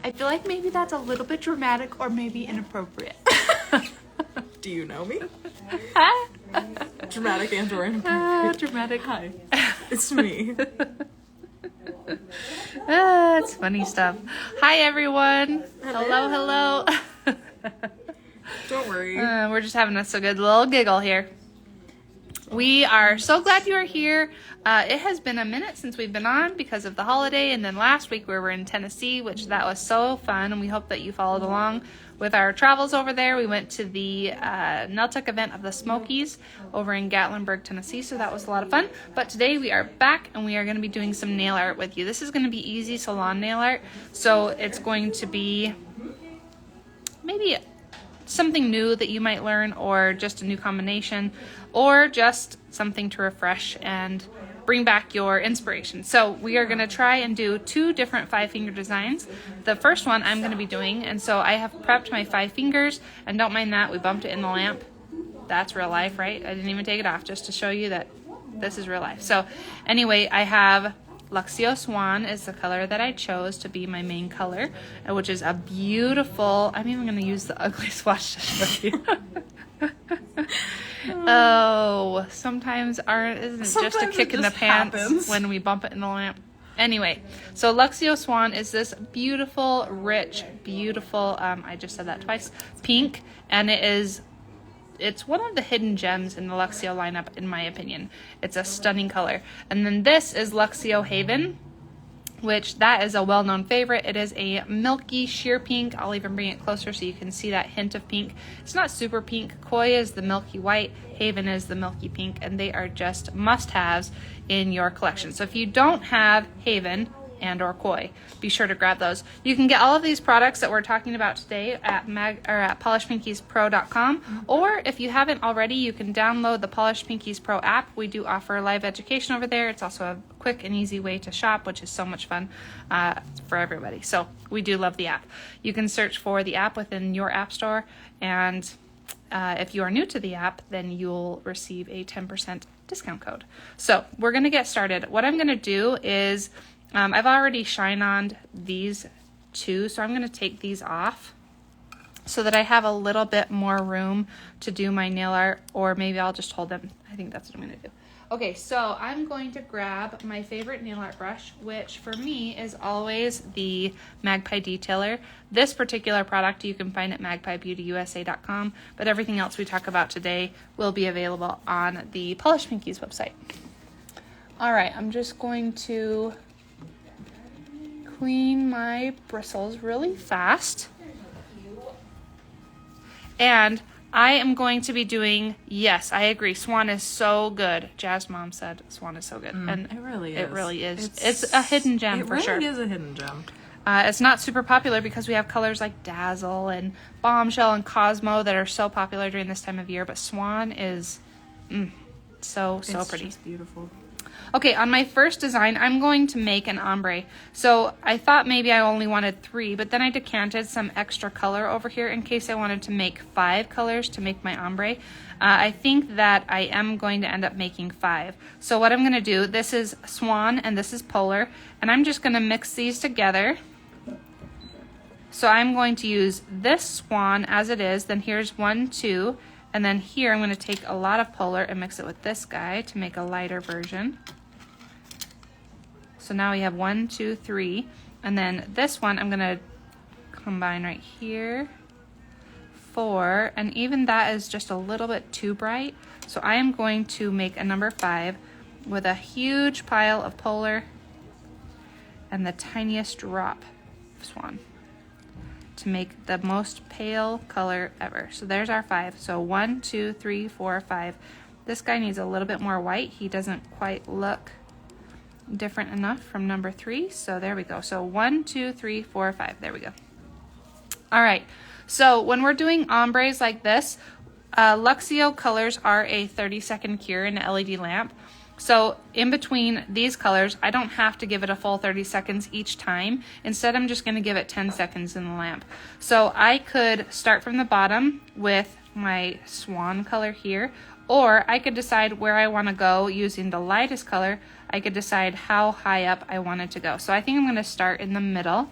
I feel like maybe that's a little bit dramatic or maybe inappropriate. Do you know me? Huh? Dramatic and or inappropriate. Dramatic. Hi. It's me. It's funny stuff. Hi, everyone. Hello. Don't worry. We're just having us a good little giggle here. We are so glad you are here. It has been a minute since we've been on because of the holiday, and then last week we were in Tennessee, which that was so fun, and we hope that you followed along with our travels over there. We went to the Nailtech event of the Smokies over in Gatlinburg, Tennessee, so that was a lot of fun. But today we are back, and we are going to be doing some nail art with you. This is going to be easy salon nail art, so it's going to be maybe something new that you might learn, or just a new combination, or just something to refresh and bring back your inspiration. So we are going to try and do 2 different 5-finger designs. The first one I'm going to be doing, and so I have prepped my 5 fingers, and don't mind that, we bumped it in the lamp. That's real life, right? I didn't even take it off just to show you that this is real life. So anyway, I have Luxio Swan is the color that I chose to be my main color, which is a beautiful, I'm even going to use the ugly swatch to show you. Oh, sometimes isn't it Sometimes just a kick in the pants happens when we bump it in the lamp? Anyway, so Luxio Swan is this beautiful, rich, beautiful, I just said that twice, pink, and it's one of the hidden gems in the Luxio lineup, in my opinion. It's a stunning color. And then this is Luxio Haven, which that is a well-known favorite. It is a milky sheer pink. I'll even bring it closer so you can see that hint of pink. It's not super pink. Koi is the milky white. Haven is the milky pink, and they are just must-haves in your collection. So if you don't have Haven and or Koi, be sure to grab those. You can get all of these products that we're talking about today at PolishedPinkiesPro.com, or if you haven't already, you can download the Polished Pinkies Pro app. We do offer live education over there. It's also a quick and easy way to shop, which is so much fun for everybody. So we do love the app. You can search for the app within your app store, and if you are new to the app, then you'll receive a 10% discount code. So we're going to get started. What I'm going to do is I've already shine-oned these 2, so I'm going to take these off so that I have a little bit more room to do my nail art, or maybe I'll just hold them. I think that's what I'm going to do. Okay, so I'm going to grab my favorite nail art brush, which for me is always the Magpie Detailer. This particular product you can find at magpiebeautyusa.com, but everything else we talk about today will be available on the Polished Pinkies website. All right, I'm just going to clean my bristles really fast. And I am going to be doing, yes, I agree, Swan is so good. Jazz Mom said Swan is so good. And it really is. It really is. It's a hidden gem for sure. It really is a hidden gem. It's not super popular because we have colors like Dazzle and Bombshell and Cosmo that are so popular during this time of year, but Swan is so pretty. It's just beautiful. Okay, on my first design, I'm going to make an ombre. So I thought maybe I only wanted 3, but then I decanted some extra color over here in case I wanted to make 5 colors to make my ombre. I think that I am going to end up making 5. So what I'm going to do, this is Swan and this is Polar, and I'm just going to mix these together. So I'm going to use this Swan as it is, then here's 1, 2, and then here I'm going to take a lot of Polar and mix it with this guy to make a lighter version. So now we have 1, 2, 3, and then this one I'm going to combine right here, 4, and even that is just a little bit too bright. So I am going to make a number 5 with a huge pile of Polar and the tiniest drop of Swan to make the most pale color ever. So there's our 5. So 1, 2, 3, 4, 5. This guy needs a little bit more white. He doesn't quite look different enough from number 3. So there we go. So 1, 2, 3, 4, 5. There we go. All right. So when we're doing ombres like this, Luxio colors are a 30-second cure in an LED lamp. So in between these colors, I don't have to give it a full 30 seconds each time. Instead, I'm just going to give it 10 seconds in the lamp. So I could start from the bottom with my Swan color here, or I could decide where I want to go using the lightest color. I could decide how high up I want it to go. So I think I'm going to start in the middle.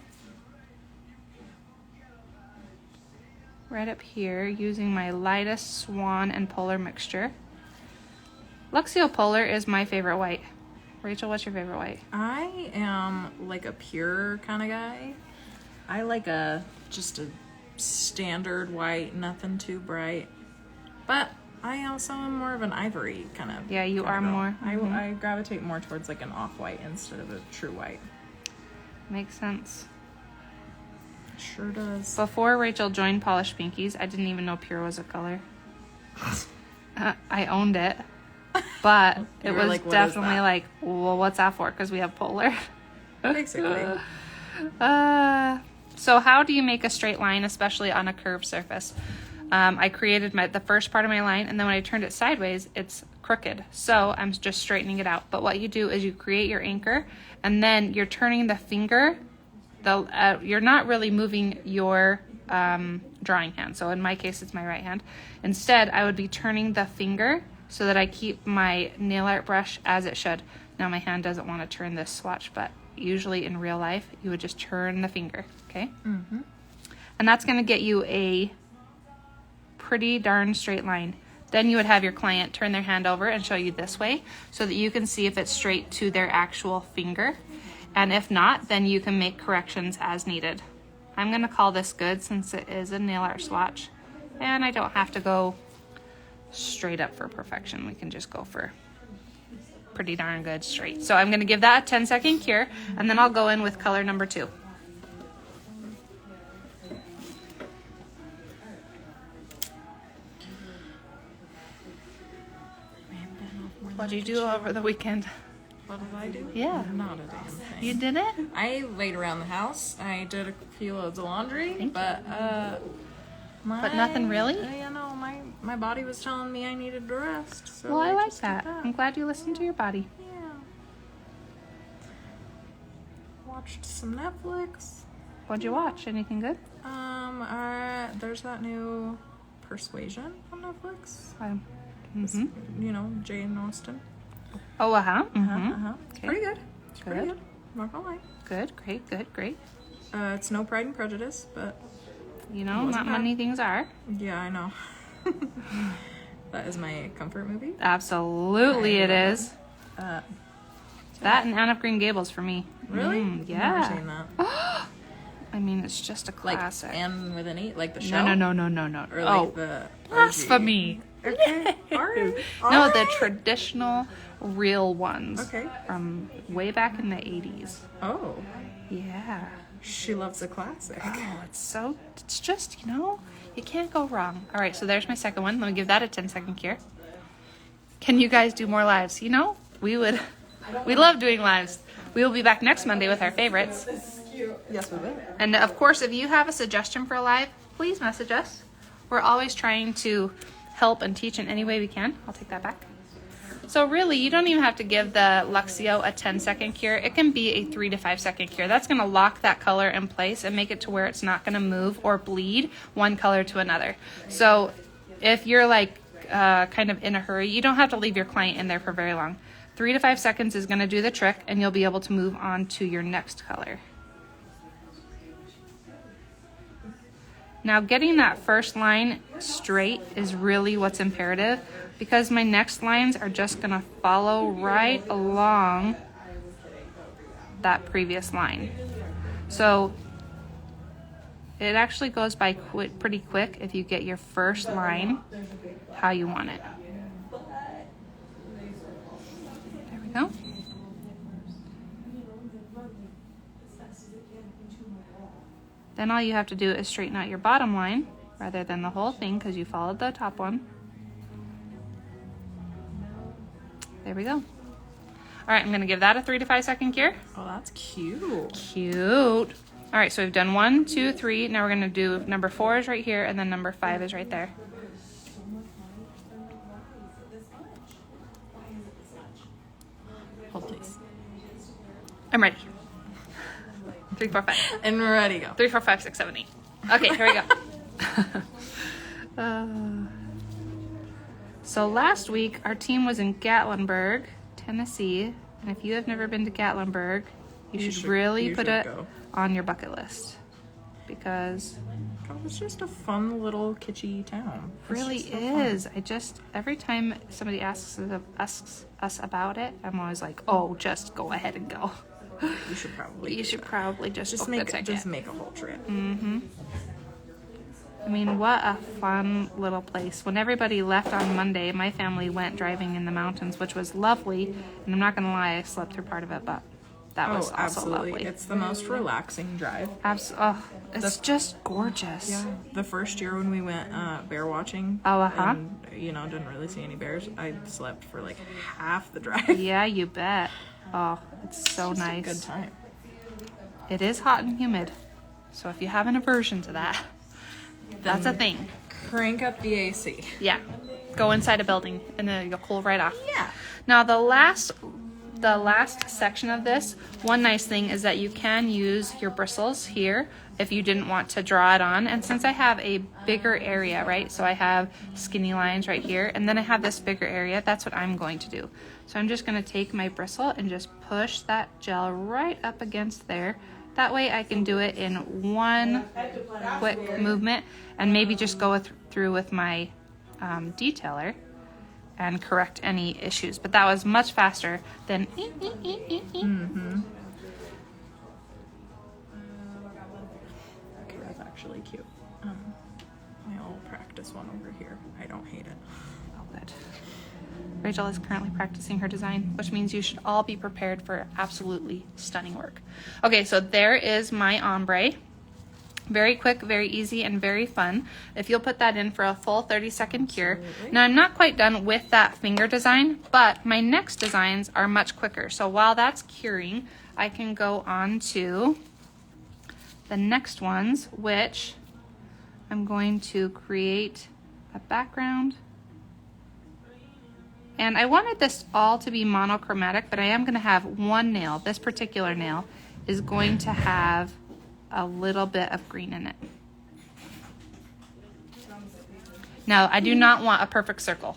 right up here using my lightest Swan and Polar mixture. Luxio Polar is my favorite white. Rachel, what's your favorite white? I am like a pure kind of guy. I like just a standard white, nothing too bright. But I also am more of an ivory kind of. Yeah, you are girl. more. Mhm. I gravitate more towards like an off-white instead of a true white. Makes sense. Sure does. Before Rachel joined Polished Pinkies, I didn't even know pure was a color. I owned it, but it You were was like, "What is definitely that?" like, well, what's that for? Because we have Polar. Basically. So how do you make a straight line, especially on a curved surface? I created the first part of my line, and then when I turned it sideways, it's crooked. So I'm just straightening it out. But what you do is you create your anchor, and then you're turning the finger. You're not really moving your drawing hand. So in my case, it's my right hand. Instead, I would be turning the finger so that I keep my nail art brush as it should. Now my hand doesn't want to turn this swatch, but usually in real life, you would just turn the finger, okay? Mm-hmm. And that's going to get you a pretty darn straight line. Then you would have your client turn their hand over and show you this way so that you can see if it's straight to their actual finger. And if not, then you can make corrections as needed. I'm going to call this good since it is a nail art swatch. And I don't have to go straight up for perfection. We can just go for pretty darn good straight. So I'm going to give that a 10-second cure, and then I'll go in with color number 2. What did you do over the weekend? What did I do? Yeah. Not a damn thing. You did it? I laid around the house. I did a few loads of laundry, Thank but But nothing really? You know, my body was telling me I needed to rest. So Well, I like just did that. I'm glad you listened to your body. Yeah. Watched some Netflix. What'd you watch? Anything good? There's that new Persuasion on Netflix. Mm-hmm. You know, Jane Austen. Oh, Mm-hmm. It's Okay. pretty good. It's pretty Good. good. Not gonna lie. Good, great. It's no Pride and Prejudice, but You know, Wasn't not bad. many things are. yeah, I know. That is my comfort movie. Absolutely, I it love is. Uh, That and Anne of Green Gables for me. really? Yeah. Never seen that. I mean, it's just a Like classic. Anne with an E, like the show. No. Or like Oh, the OG? blasphemy. Okay. All right. No, the traditional, real ones. Okay. From way back in the 80s. Oh, Yeah. she loves a classic. Oh, it's just, you can't go wrong. All right, so there's my second one. Let me give that a 10-second cure. Can you guys do more lives? We love doing lives. We will be back next Monday with our favorites. Yes, we will. And of course, if you have a suggestion for a live, please message us. We're always trying to help and teach in any way we can. I'll take that back. So really, you don't even have to give the Luxio a 10-second cure. It can be a 3 to 5 second cure. That's going to lock that color in place and make it to where it's not going to move or bleed one color to another. So if you're like kind of in a hurry, you don't have to leave your client in there for very long. 3 to 5 seconds is going to do the trick, and you'll be able to move on to your next color. Now, getting that first line straight is really what's imperative, because my next lines are just going to follow right along that previous line. So it actually goes by pretty quick if you get your first line how you want it. There we go. Then all you have to do is straighten out your bottom line rather than the whole thing because you followed the top one. There we go. All right, I'm going to give that a 3 to 5 second cure. Oh, that's cute. Cute. All right, so we've done 1, 2, 3. Now we're going to do number 4 is right here, and then number 5 is right there. Hold please. I'm ready. 3, 4, 5. And we're ready to go. 3, 4, 5, 6, 7, 8. Okay, here we go. So last week, our team was in Gatlinburg, Tennessee. And if you have never been to Gatlinburg, you should really put it go. on your bucket list. because Oh, it's just a fun little kitschy town. it really It's just so fun. is. I just, every time somebody asks us about it, I'm always like, oh, just go ahead and go. You should probably. You do should that. probably just book the ticket. Just make a whole trip. I mean, what a fun little place. When everybody left on Monday, my family went driving in the mountains, which was lovely. And I'm not going to lie, I slept through part of it, but that was also absolutely. lovely. It's the most relaxing drive. It's just gorgeous. Yeah. The first year when we went bear watching, Oh, uh-huh. and didn't really see any bears, I slept for like half the drive. Yeah, you bet. Oh, it's so Just a nice. good time. It is hot and humid. So if you have an aversion to that, that's a thing. Crank up the AC. Yeah. Go inside a building and then you'll cool right off. Yeah. Now the last section of this, one nice thing is that you can use your bristles here if you didn't want to draw it on. And since I have a bigger area, right? So I have skinny lines right here, and then I have this bigger area, that's what I'm going to do. So I'm just going to take my bristle and just push that gel right up against there. That way I can do it in one quick movement and maybe just go through with my detailer and correct any issues. But that was much faster than Okay, that's actually cute. I'll practice one over here. I don't hate it. Oh, good. Rachel is currently practicing her design, which means you should all be prepared for absolutely stunning work. Okay, so there is my ombre. Very quick, very easy, and very fun. If you'll put that in for a full 30-second cure. Now, I'm not quite done with that finger design, but my next designs are much quicker. So while that's curing, I can go on to the next ones, which I'm going to create a background. And I wanted this all to be monochromatic, but I am going to have one nail. This particular nail is going to have a little bit of green in it. Now, I do not want a perfect circle,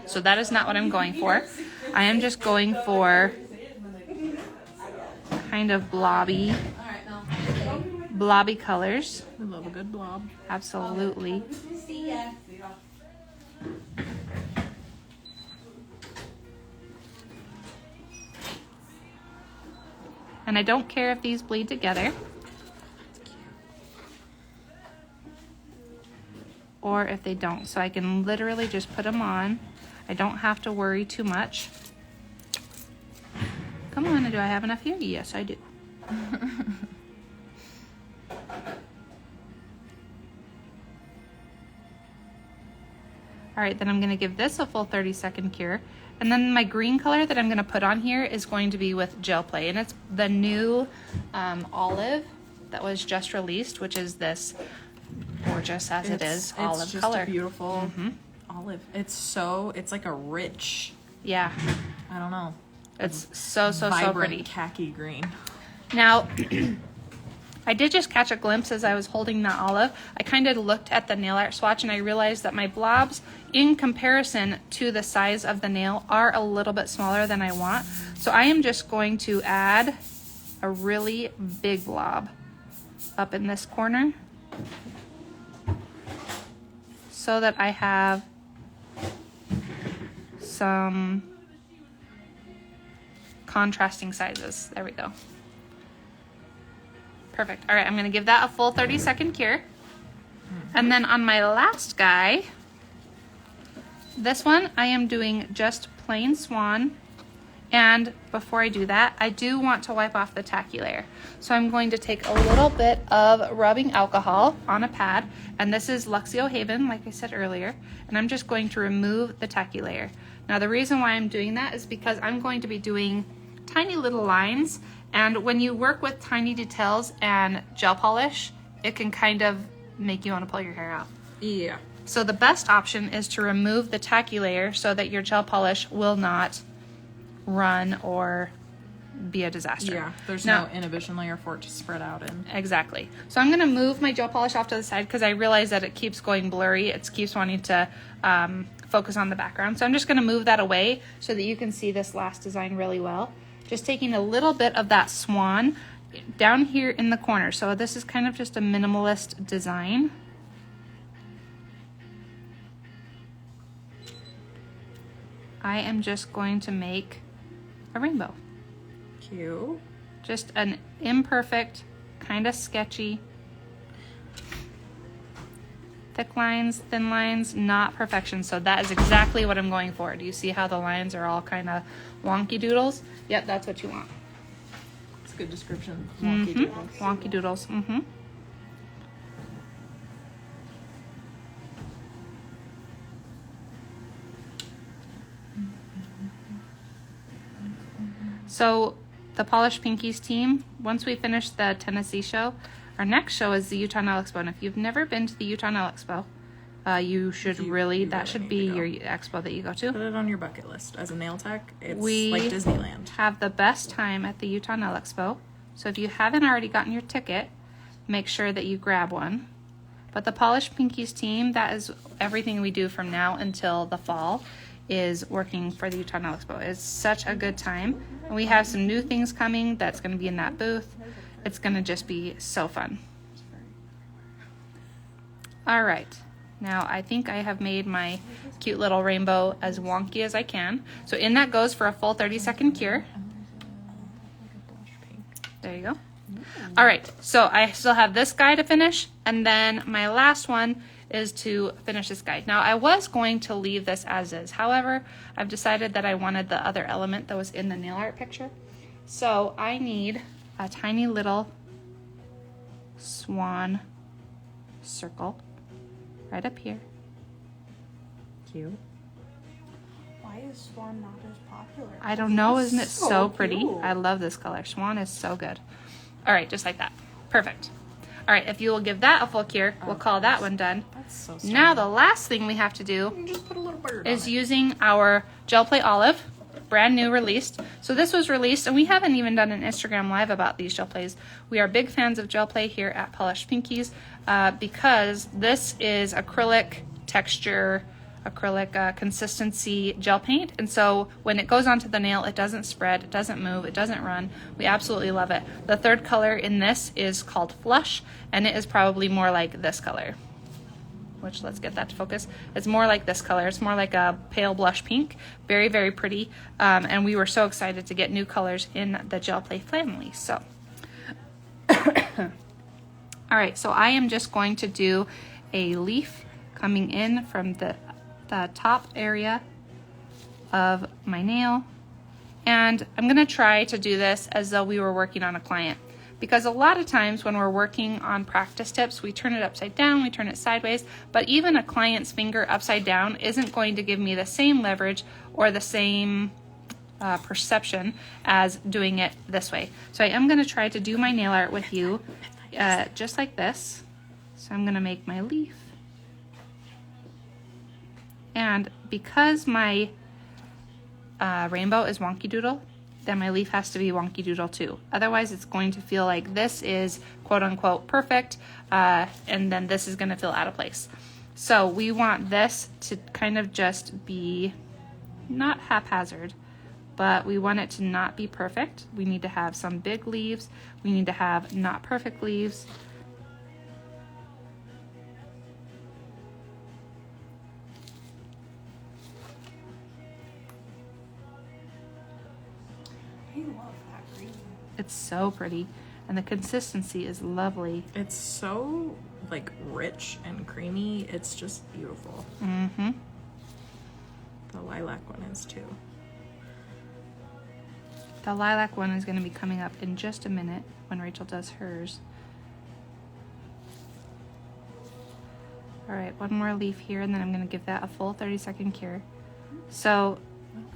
so that is not what I'm going for. I am just going for kind of blobby colors. I love a good blob. Absolutely. And I don't care if these bleed together or if they don't. So I can literally just put them on. I don't have to worry too much. Come on, do I have enough here? Yes, I do. All right, then I'm gonna give this a full 30-second cure. And then my green color that I'm gonna put on here is going to be with Gel Play. And it's the new olive that was just released, which is this gorgeous as it is olive it's just color. a beautiful olive. It's like a rich, Yeah, I don't know, it's so vibrant pretty. khaki green. Now, I did just catch a glimpse as I was holding that olive. I kind of looked at the nail art swatch and I realized that my blobs, in comparison to the size of the nail, are a little bit smaller than I want. So I am just going to add a really big blob up in this corner so that I have some contrasting sizes. There we go. Perfect. All right, I'm going to give that a full 30-second cure. And then on my last guy, this one, I am doing just plain swan. And before I do that, I do want to wipe off the tacky layer. So I'm going to take a little bit of rubbing alcohol on a pad. And this is Luxio Haven, like I said earlier. And I'm just going to remove the tacky layer. Now, the reason why I'm doing that is because I'm going to be doing tiny little lines. And when you work with tiny details and gel polish, it can kind of make you want to pull your hair out. Yeah. So the best option is to remove the tacky layer so that your gel polish will not run or be a disaster. Yeah, there's Now- no inhibition layer for it to spread out in. Exactly. So I'm going to move my gel polish off to the side because I realize that it keeps going blurry. It keeps wanting to focus on the background. So I'm just going to move that away so that you can see this last design really well. Just taking a little bit of that swan down here in the corner. So this is kind of just a minimalist design. I am just going to make a rainbow. Cute. Just an imperfect, kind of sketchy. Thick lines, thin lines, not perfection. So that is exactly what I'm going for. Do you see how the lines are all kind of wonky doodles? Yep, that's what you want. It's a good description. Wonky doodles. Wonky doodles. Mm-hmm. So the Polished Pinkies team, once we finish the Tennessee show, our next show is the Utah Nail Expo. And if you've never been to the Utah Nail Expo, you should really, that should be your expo that you go to. Put it on your bucket list. As a nail tech, it's We like Disneyland. have the best time at the Utah Nail Expo. So if you haven't already gotten your ticket, make sure that you grab one. But the Polished Pinkies team, that is everything we do from now until the fall, is working for the Utah Nail Expo. It's such a good time. And we have some new things coming that's going to be in that booth. It's going to just be so fun. All right. Now I think I have made my cute little rainbow as wonky as I can. So in that goes for a full 30-second cure. There you go. All right, so I still have this guy to finish, and then my last one is to finish this guy. Now, I was going to leave this as is. However, I've decided that I wanted the other element that was in the nail art picture. So I need a tiny little swan circle right up here. Cute. Why is Swan not as popular? I don't know, isn't it so pretty? cute. I love this color. Swan is so good. All right, just like that. Perfect. All right, if you will give that a full cure, we'll call that one done. That's so sweet. Now the last thing we have to do You just put a little bird is on it. using our Gel Play Olive, brand new released. So this was released, and we haven't even done an Instagram live about these gel plays. We are big fans of gel play here at Polished Pinkies because this is acrylic texture, acrylic consistency gel paint, and so when it goes onto the nail, it doesn't spread, it doesn't move, it doesn't run. We absolutely love it. The third color in this is called Flush, and it is probably more like this color, which, let's get that to focus. It's more like this color. It's more like a pale blush pink. Very, very pretty. And we were so excited to get new colors in the Gel Play family. So, all right, so I am just going to do a leaf coming in from the top area of my nail. And I'm gonna try to do this as though we were working on a client. Because a lot of times when we're working on practice tips, we turn it upside down, we turn it sideways, but even a client's finger upside down isn't going to give me the same leverage or the same perception as doing it this way. So I am gonna try to do my nail art with you just like this. So I'm gonna make my leaf. And because my rainbow is wonky doodle, then my leaf has to be wonky doodle too. Otherwise, it's going to feel like this is quote unquote perfect, and then this is gonna feel out of place. So we want this to kind of just be not haphazard, but we want it to not be perfect. We need to have some big leaves. We need to have not perfect leaves. I love that green. It's so pretty, and the consistency is lovely. It's so like rich and creamy. It's just beautiful. Mm-hmm. The lilac one is too. The lilac one is going to be coming up in just a minute when Rachel does hers. All right, one more leaf here, and then I'm going to give that a full 30-second cure. So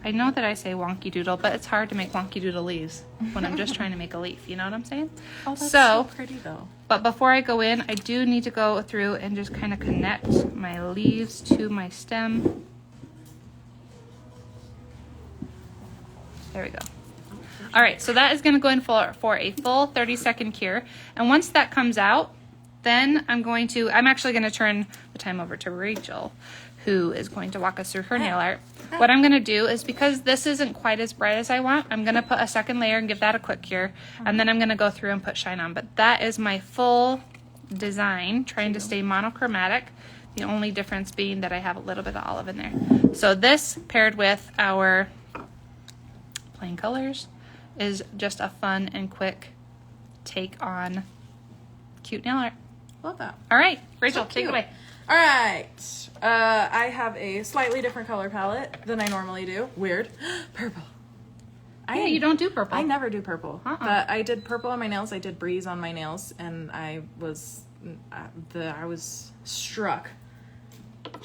I know that I say wonky doodle, but it's hard to make wonky doodle leaves when I'm just trying to make a leaf. You know what I'm saying? Oh, that's So- so pretty though. But before I go in, I do need to go through and just kind of connect my leaves to my stem. There we go. All right, so that is going to go in for a full 30-second cure. And once that comes out, then I'm actually going to turn the time over to Rachel, who is going to walk us through her nail art. What I'm going to do is, because this isn't quite as bright as I want, I'm going to put a second layer and give that a quick cure. And then I'm going to go through and put shine on. But that is my full design, trying to stay monochromatic. The only difference being that I have a little bit of olive in there. So this paired with our plain colors is just a fun and quick take on cute nail art. Love that. All right, Rachel, So take cute. it away. All right. I have a slightly different color palette than I normally do. Weird. Purple. Yeah, you don't do purple. I never do purple. Uh-uh. But I did purple on my nails. I did breeze on my nails, and I was struck.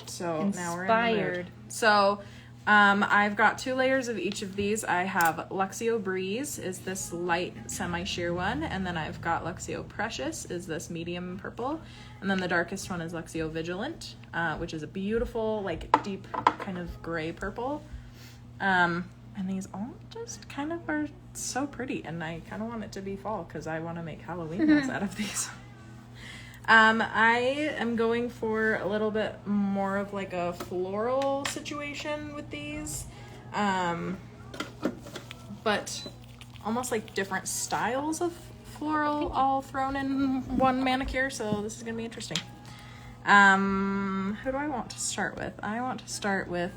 So now we're in the mood. Inspired. So I've got 2 layers of each of these. I have Luxio Breeze, is this light semi-sheer one, and then I've got Luxio Precious, is this medium purple, and then the darkest one is Luxio Vigilant, which is a beautiful, like, deep kind of gray purple. And these all just kind of are so pretty, and I kind of want it to be fall because I want to make Halloween nails out of these. I am going for a little bit more of like a floral situation with these, but almost like different styles of floral all thrown in one manicure, so this is going to be interesting. Who do I want to start with? I want to start with,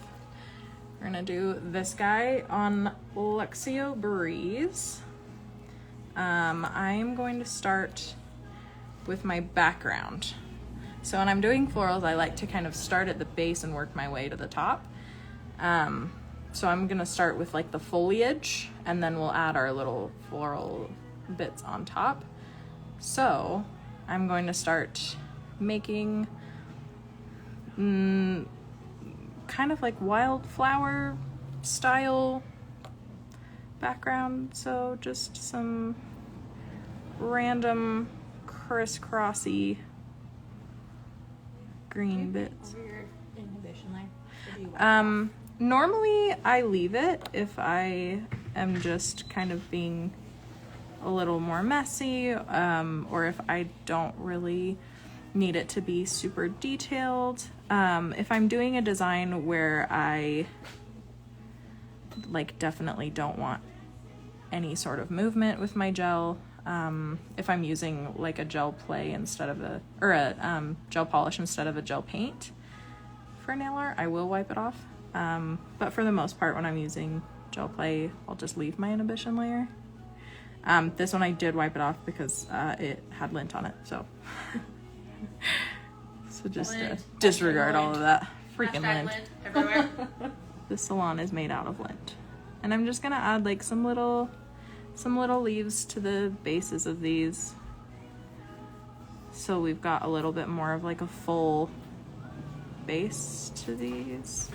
we're going to do this guy on Luxio Breeze. I'm going to start with my background. So when I'm doing florals, I like to kind of start at the base and work my way to the top. So I'm gonna start with like the foliage, and then we'll add our little floral bits on top. So I'm going to start making kind of like wildflower style background. So just some random crisscrossy green bits. Normally I leave it if I am just kind of being a little more messy, or if I don't really need it to be super detailed. If I'm doing a design where I like definitely don't want any sort of movement with my gel, if I'm using like a gel play instead of a gel polish instead of a gel paint for nail art, I will wipe it off. But for the most part, when I'm using gel play, I'll just leave my inhibition layer. This one I did wipe it off because it had lint on it, so just disregard all of that freaking lint. everywhere. The salon is made out of lint, and I'm just gonna add like some little leaves to the bases of these, so we've got a little bit more of like a full base to these.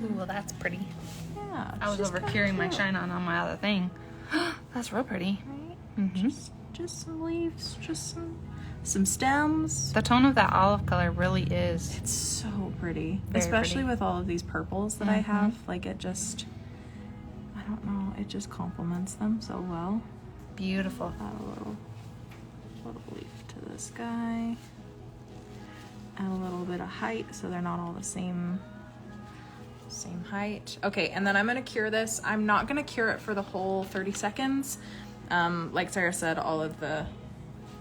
Ooh, well, that's pretty. Yeah, I was over curing my shine on my other thing. That's real pretty. right? Just some leaves, just some stems. The tone of that olive color really is. It's so pretty, Very especially pretty. with all of these purples that I have. Like it just, I don't know, it just complements them so well. Beautiful. Add a little leaf to this guy. Add a little bit of height so they're not all the same height. Okay, and then I'm gonna cure this. I'm not gonna cure it for the whole 30 seconds. Like Sarah said, all of the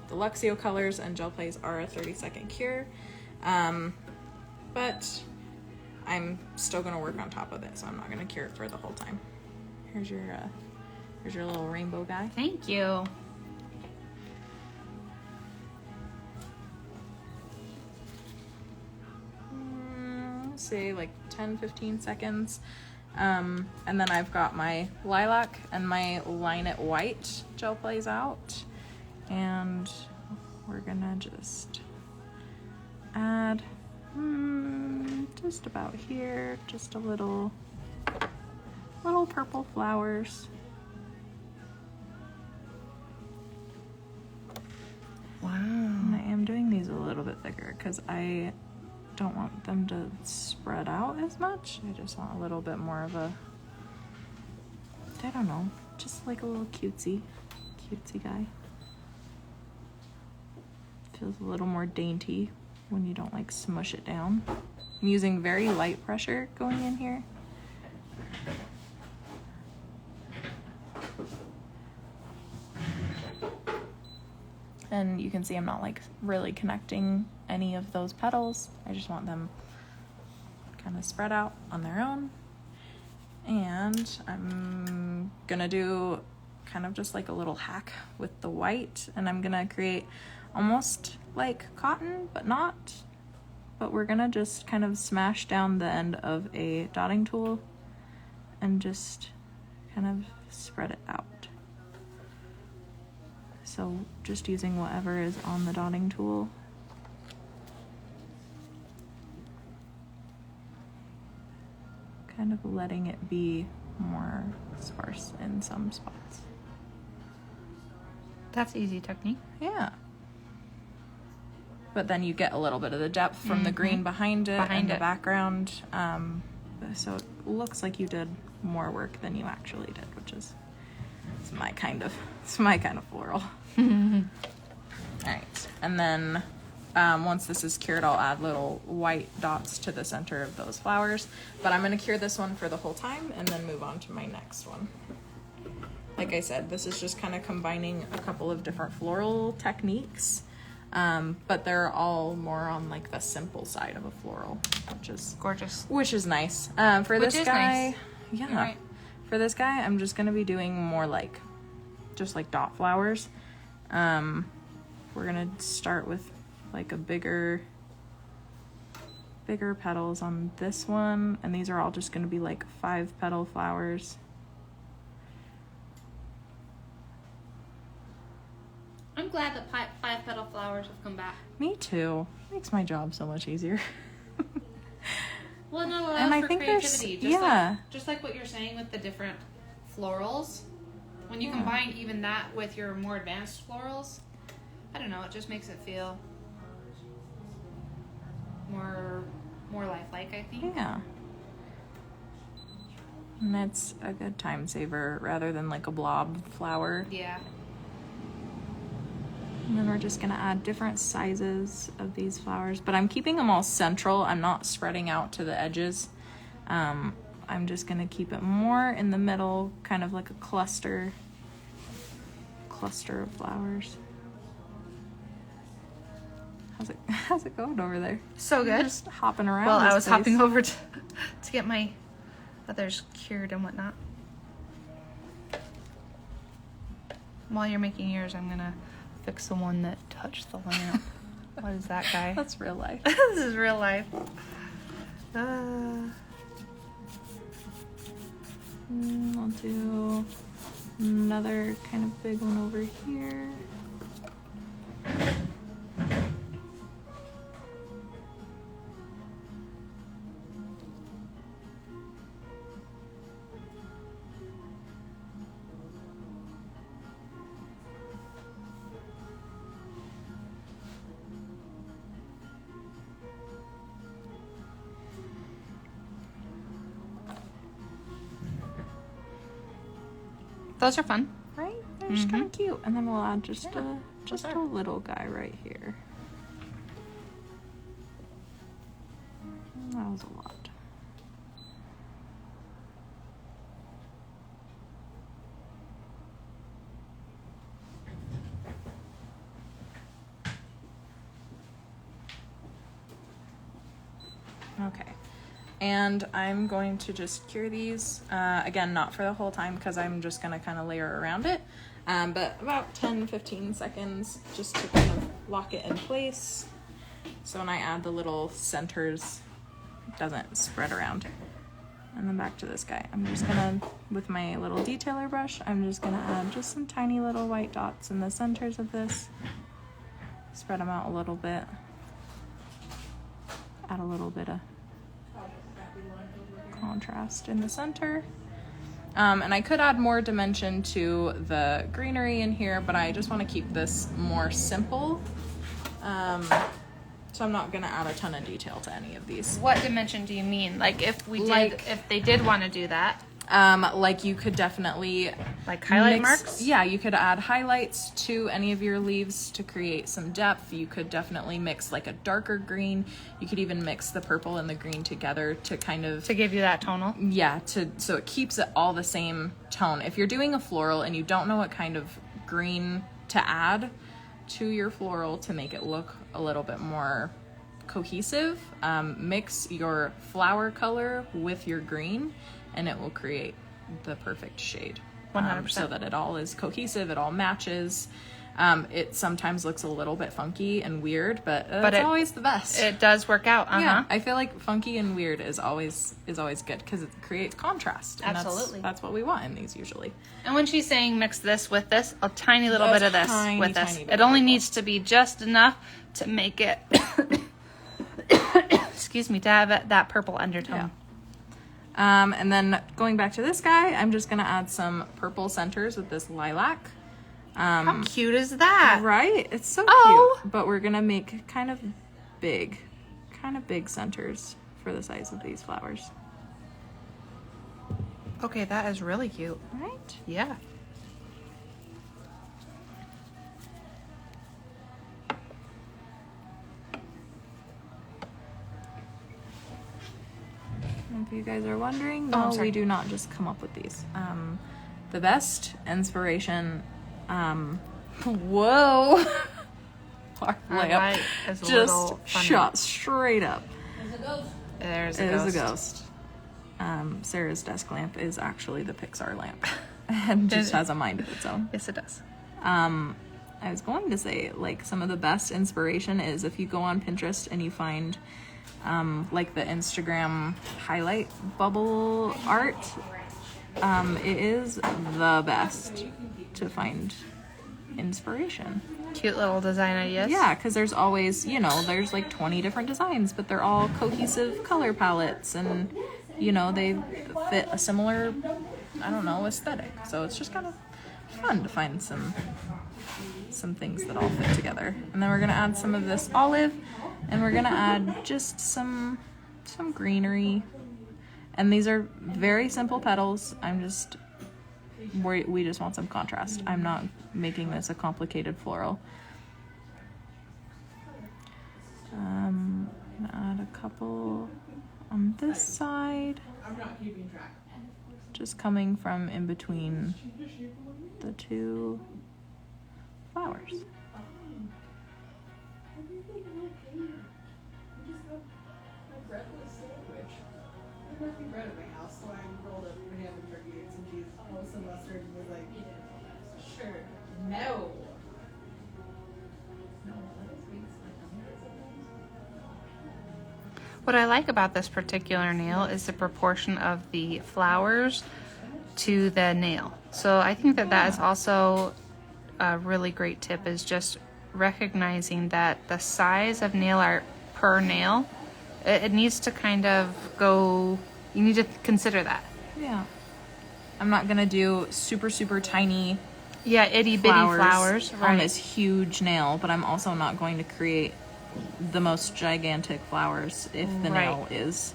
Luxio colors and gel plays are a 30-second cure. But I'm still gonna work on top of it, so I'm not gonna cure it for the whole time. Here's your little rainbow guy. Thank you. Say like 10-15 seconds, and then I've got my lilac and my Line It White gel plays out, and we're gonna just add just about here, just a little purple flowers. bit thicker because I don't want them to spread out as much. I just want a little bit more of a, I don't know, just like a little cutesy guy. Feels a little more dainty when you don't like smush it down. I'm using very light pressure going in here. And you can see I'm not like really connecting any of those petals. I just want them kind of spread out on their own. And I'm gonna do kind of just like a little hack with the white, and I'm gonna create almost like cotton, but not. But we're gonna just kind of smash down the end of a dotting tool and just kind of spread it out. So just using whatever is on the dotting tool. Kind of letting it be more sparse in some spots. That's easy technique. Yeah. But then you get a little bit of the depth from the green behind it and the background. So it looks like you did more work than you actually did, which is it's my kind of floral. All right, and then once this is cured, I'll add little white dots to the center of those flowers. But I'm gonna cure this one for the whole time and then move on to my next one. Like I said, this is just kind of combining a couple of different floral techniques, but they're all more on like the simple side of a floral, which is Gorgeous. Which is nice. For Which this is guy, nice. yeah. You're right. For this guy, I'm just gonna be doing more like, just like dot flowers. We're gonna start with like a bigger petals on this one, and these are all just gonna be like 5-petal flowers. I'm glad that 5-petal flowers have come back. Me too. Makes my job so much easier. Well, no, And I for think there's- creativity. yeah. Just like what you're saying with the different florals. When you combine even that with your more advanced florals, I don't know, it just makes it feel more lifelike, I think. Yeah. And it's a good time saver rather than like a blob flower. Yeah. And then we're just gonna add different sizes of these flowers, but I'm keeping them all central. I'm not spreading out to the edges. I'm just gonna keep it more in the middle, kind of like a cluster of flowers. How's it going over there? So good. Just hopping around. Well, I this was place. hopping over to get my others cured and whatnot. While you're making yours, I'm gonna fix the one that touched the lamp. What is that guy? That's real life. This is real life. I'll do another kind of big one over here. Those are fun. Right? They're just kind of cute. And then we'll add just a little guy right here. That was a lot. Okay. And I'm going to just cure these, again, not for the whole time because I'm just going to kind of layer around it, but about 10-15 seconds just to kind of lock it in place. So when I add the little centers, it doesn't spread around. And then back to this guy. I'm just going to, with my little detailer brush, I'm just going to add just some tiny little white dots in the centers of this. Spread them out a little bit. Add a little bit of contrast in the center. And I could add more dimension to the greenery in here, but I just want to keep this more simple. So I'm not gonna add a ton of detail to any of these. What dimension do you mean? Like if we did, Like- if they did want to do that, Like you could definitely like highlight mix- marks? Yeah, you could add highlights to any of your leaves to create some depth. You could definitely mix like a darker green. You could even mix the purple and the green together to kind of To give you that tonal. so it keeps it all the same tone. If you're doing a floral and you don't know what kind of green to add to your floral to make it look a little bit more cohesive, mix your flower color with your green and it will create the perfect shade. 100%. So that it all is cohesive, it all matches. It sometimes looks a little bit funky and weird, but it's always the best. It does work out. Yeah, I feel like funky and weird is always good because it creates contrast. And Absolutely. that's what we want in these usually. And when she's saying mix this with this, a tiny little A bit of this tiny, with this. tiny bit It of only purple. needs to be just enough to make it, excuse me, to have that purple undertone. And then going back to this guy, I'm just gonna add some purple centers with this lilac. How cute is that? Right? It's so Oh. cute. But we're gonna make kind of big centers for the size of these flowers. Okay, that is really cute. Right? Yeah. If you guys are wondering, Oh, no, I'm sorry. we do not just come up with these. The best inspiration, whoa, our Our lamp light is a just little funny. shot straight up. There's It a is ghost. a ghost. Sarah's desk lamp is actually the Pixar lamp and just has a mind of its own. Yes, it does. I was going to say, like, some of the best inspiration is if you go on Pinterest and you find, like, the Instagram highlight bubble art. It is the best to find inspiration. Cute little design ideas. Yeah, because there's always, there's like 20 different designs, but they're all cohesive color palettes and, they fit a similar, I don't know, aesthetic. So it's just kind of fun to find some things that all fit together. And then we're going to add some of this olive and we're going to add just some greenery. And these are very simple petals. We just want some contrast. I'm not making this a complicated floral. I'm gonna add a couple on this side. Just coming from in between the two flowers. Bread at my house, so I rolled up ham and turkey and some cheese, some mustard, and was like, sure, no. What I like about this particular nail is the proportion of the flowers to the nail. So I think that is also a really great tip, is just recognizing that the size of nail art per nail, it needs to kind of go, you need to consider that. Yeah. I'm not gonna do super tiny Yeah, itty bitty flowers. on Right. this huge nail, but I'm also not going to create the most gigantic flowers if the Right. nail is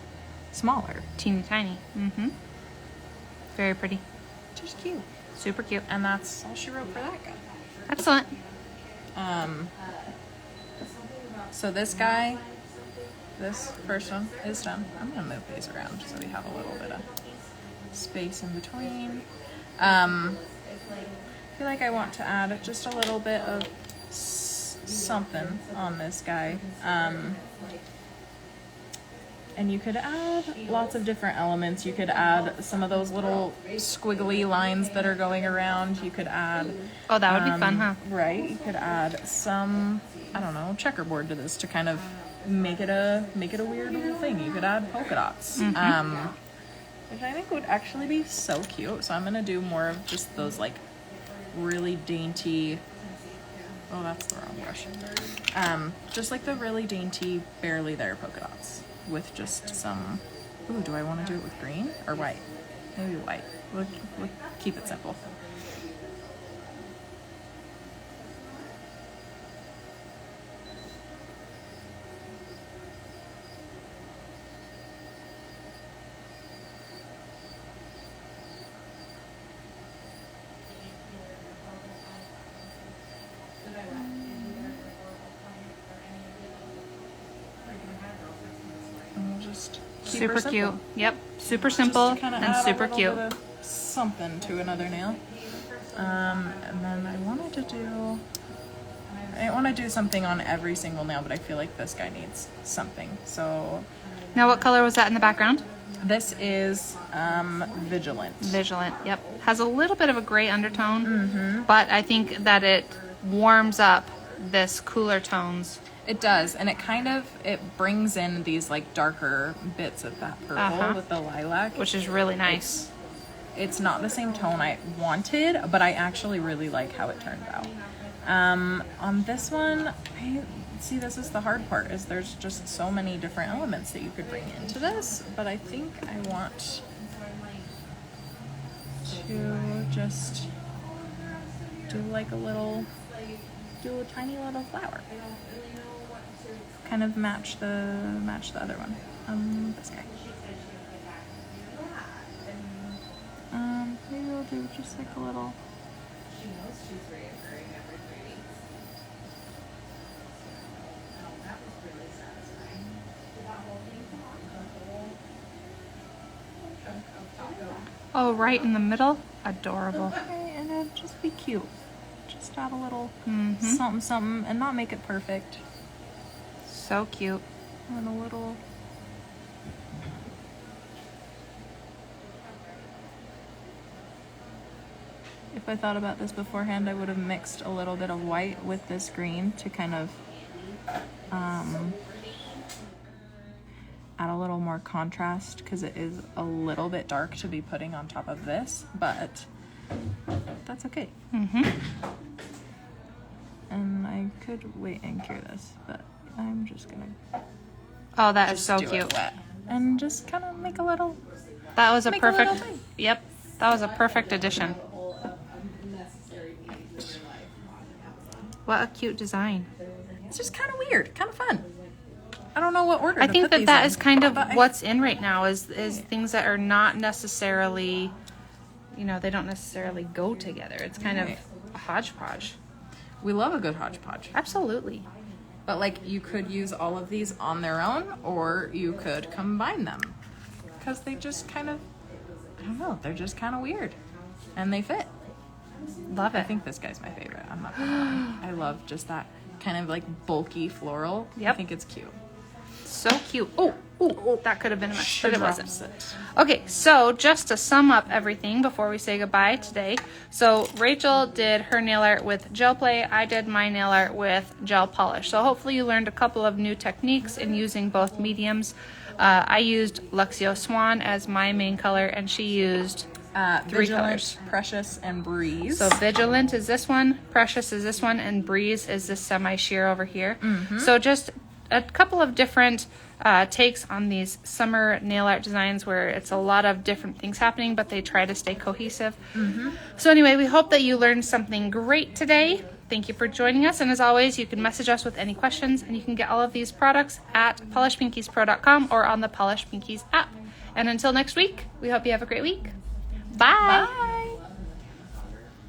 smaller. Teeny tiny. Mm-hmm. Very pretty. Just cute. Super cute. And that's all she wrote for that guy. Excellent. So this guy, this first one is done. I'm gonna move these around so we have a little bit of space in between. I feel like I want to add just a little bit of something on this guy. And you could add lots of different elements. You could add some of those little squiggly lines that are going around. You could add... Oh, that would be fun, huh? Right. You could add some, I don't know, checkerboard to this to kind of make it a weird little thing. You could add polka dots. Which I think would actually be so cute. So I'm going to do more of just those, like, really dainty... Oh, that's the wrong brush. Just like the really dainty, barely there polka dots with just some... Ooh, do I want to do it with green or white? Maybe white. We'll keep it simple. just keep Super her cute. simple. Yep. Super simple Just to kinda and add a super little cute. bit of something to another nail. And then I want to do something on every single nail, but I feel like this guy needs something. So Now, what color was that in the background? this is Vigilant. Vigilant. Yep. Has a little bit of a gray undertone, but I think that it warms up this cooler tones. It does, and it brings in these like darker bits of that purple with the lilac, Which is really nice. It's not the same tone I wanted, but I actually really like how it turned out. On this one, this is the hard part, is there's just so many different elements that you could bring into this, but I think I want to just do like a tiny little flower. Kind of match the other one. This guy. Maybe we'll do just like a little. She knows she's reoccurring every 3 weeks. Oh, that was really satisfying. That whole thing, the whole chunk of taco. Oh, right in the middle? Adorable. Okay, and it'd just be cute. Just add a little something, and not make it perfect. So cute. And a little. If I thought about this beforehand, I would have mixed a little bit of white with this green to kind of add a little more contrast, because it is a little bit dark to be putting on top of this, but that's okay. And I could wait and cure this, but I'm just gonna Oh, that is just so do cute. it wet and just kind of make a little. That was a Make a little perfect. thing. Yep. That was a perfect addition. Whole unnecessary needs in your life on Amazon. What a cute design. It's just kind of weird, kind of fun. I don't know what order. I to think put that these that in, is kind of but I- what's in right now is things that are not necessarily, they don't necessarily go together. It's kind of Right. a hodgepodge. we love a good hodgepodge. Absolutely. But like, you could use all of these on their own, or you could combine them, because they just kind of, I don't know, they're just kind of weird, and they fit. Love I it. think this guy's my favorite. I'm not gonna lie. I love just that kind of like bulky floral. Yep. I think it's cute. So cute. Oh, that could have been a mess, but it Drops wasn't. it. Okay, so just to sum up everything before we say goodbye today. So Rachel did her nail art with gel play. I did my nail art with gel polish. So hopefully you learned a couple of new techniques in using both mediums. I used Luxio Swan as my main color, and she used 3 Vigilant, colors. Precious, and Breeze. So Vigilant is this one, Precious is this one, and Breeze is this semi-sheer over here. So just a couple of different takes on these summer nail art designs where it's a lot of different things happening, but they try to stay cohesive. So anyway, we hope that you learned something great today. Thank you for joining us. And as always, you can message us with any questions, and you can get all of these products at polishedpinkiespro.com or on the Polished Pinkies app. And until next week, we hope you have a great week. Bye. Bye.